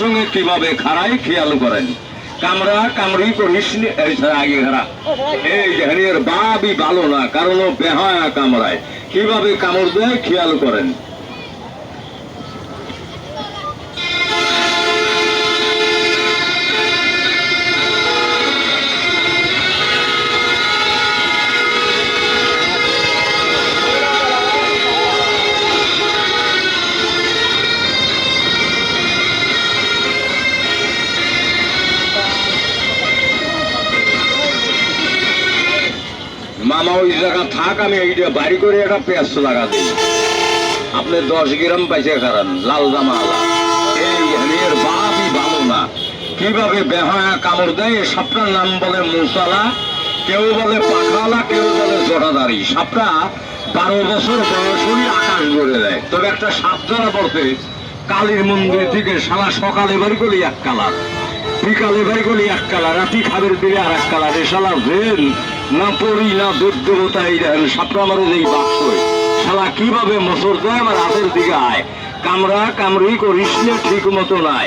সঙ্গে কিভাবে খাড়াই খেয়াল করেন। কামড়া কামড়ি করিস আগে খারা এই হেনির বাবই ভালো না, কারণ ও বেহায়া কামড়ায়। কিভাবে কামড় দেয় খেয়াল করেন। মামা ওই জায়গা থাক, আমি এইটা বাড়ি করে একটা পেঁয়াজ লাগা দিই। আপনি 10 গ্রাম পাইছে খারান লাল জামালা। এই হেনির বাপই ভালো না, কিভাবে বেহায়া কামড় দেয়। সাপটার নাম বলে মুসালা, কেউ বলে পাখালা, কেউ বলে জটাদারি। সাপটা 12 বছর বয়সই আকাশ গড়ে দেয়। তবে একটা সাপ ধরা পড়তে কালীর মন্দির থেকে সারা সকালে বাড়ি করলি এক কালার, বিকালে বাড়ি করলি এক কালার, রাতি খাবের দিলে আর এক কালার। এ শালা ভেন না পড়ি না দুধ দেবতা। এই দেখেন সাপটা আমার এই বাক্স শালা কিভাবে মোসর দেয় আমার হাতের দিকে আয়। কামড়া কামড়ি করিস না ঠিক মতো নাই।